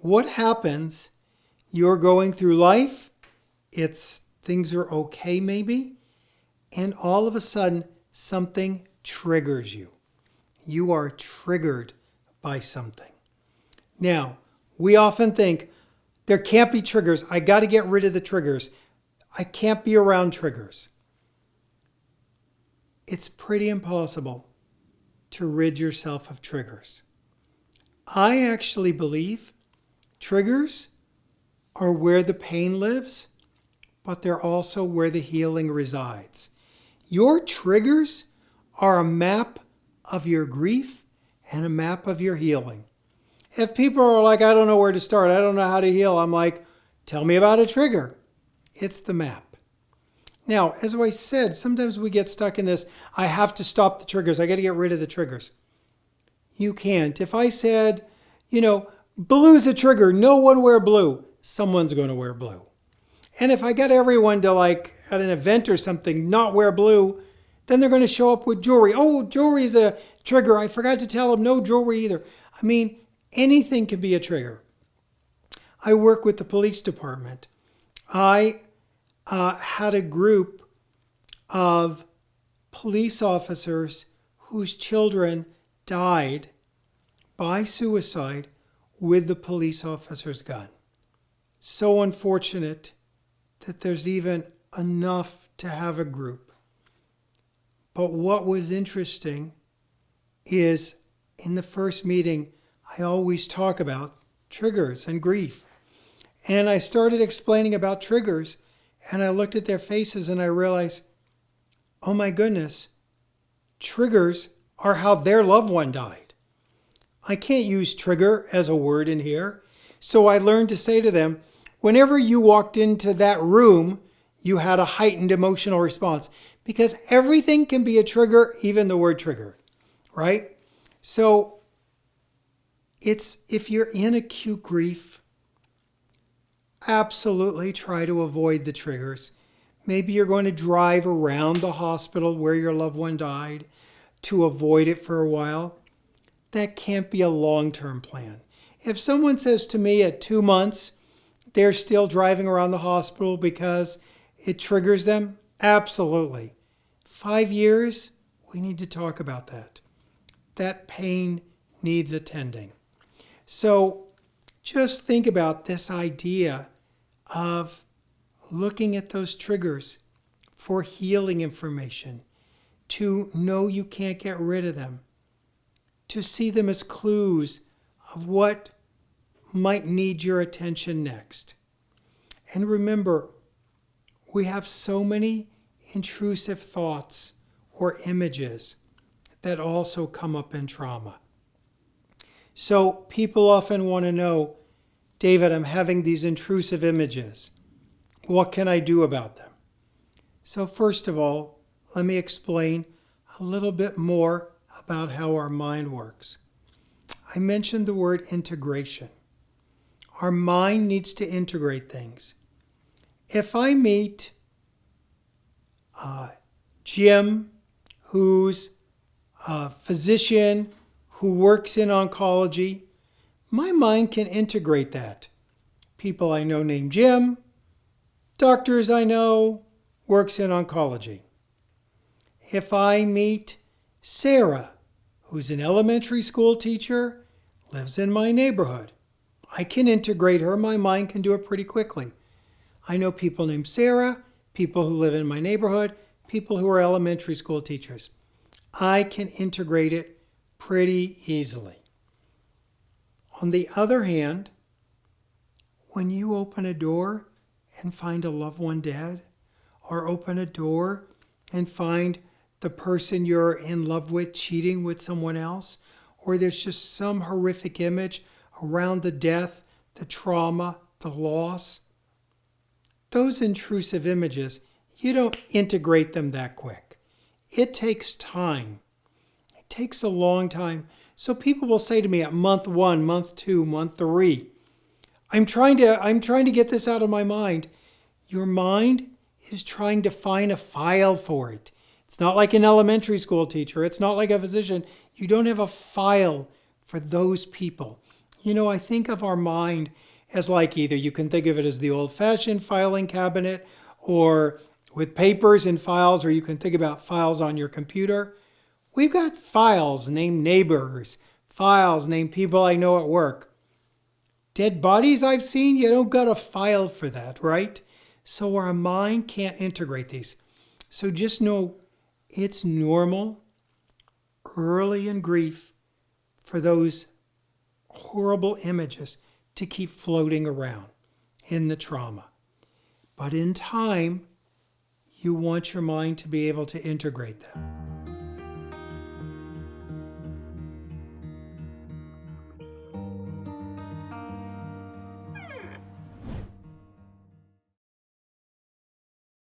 what happens? You're going through life. Things are okay maybe. And all of a sudden, something triggers you. You are triggered by something. Now, we often think, there can't be triggers. I got to get rid of the triggers. I can't be around triggers. It's pretty impossible to rid yourself of triggers. I actually believe triggers are where the pain lives, but they're also where the healing resides. Your triggers are a map of your grief and a map of your healing. If people are like, I don't know where to start, I don't know how to heal, I'm like, tell me about a trigger. It's the map. Now, as I said, sometimes we get stuck in this, I have to stop the triggers, I got to get rid of the triggers. You can't. If I said, blue's a trigger, no one wear blue, someone's going to wear blue. And if I got everyone to at an event or something, not wear blue, then they're going to show up with jewelry. Oh, jewelry's a trigger. I forgot to tell them no jewelry either. I mean, anything can be a trigger. I work with the police department. I had a group of police officers whose children died by suicide with the police officer's gun. So unfortunate that there's even enough to have a group. But what was interesting is in the first meeting, I always talk about triggers and grief. And I started explaining about triggers, and I looked at their faces and I realized, oh my goodness, triggers are how their loved one died. I can't use trigger as a word in here. So I learned to say to them, whenever you walked into that room, you had a heightened emotional response, because everything can be a trigger, even the word trigger, right? So if you're in acute grief, absolutely try to avoid the triggers. Maybe you're going to drive around the hospital where your loved one died to avoid it for a while. That can't be a long-term plan. If someone says to me at 2 months, they're still driving around the hospital because it triggers them, absolutely. 5 years, we need to talk about that. That pain needs attending. So just think about this idea of looking at those triggers for healing information, to know you can't get rid of them, to see them as clues of what might need your attention next. And remember, we have so many intrusive thoughts or images that also come up in trauma. So people often want to know, David, I'm having these intrusive images. What can I do about them? So first of all, let me explain a little bit more about how our mind works. I mentioned the word integration. Our mind needs to integrate things. If I meet Jim, who's a physician who works in oncology, my mind can integrate that. People I know named Jim, doctors I know, works in oncology. If I meet Sarah, who's an elementary school teacher, lives in my neighborhood, I can integrate her. My mind can do it pretty quickly. I know people named Sarah, people who live in my neighborhood, people who are elementary school teachers. I can integrate it pretty easily. On the other hand, when you open a door and find a loved one dead, or open a door and find the person you're in love with cheating with someone else, or there's just some horrific image around the death, the trauma, the loss, those intrusive images, you don't integrate them that quick. It takes time. It takes a long time. So people will say to me at month 1, month 2, month 3, I'm trying to get this out of my mind. Your mind is trying to find a file for it. It's not like an elementary school teacher. It's not like a physician. You don't have a file for those people. I think of our mind as like either you can think of it as the old-fashioned filing cabinet or with papers and files, or you can think about files on your computer. We've got files named neighbors, files named people I know at work. Dead bodies I've seen, you don't got a file for that, right? So our mind can't integrate these. So just know it's normal early in grief for those horrible images to keep floating around in the trauma. But in time, you want your mind to be able to integrate them.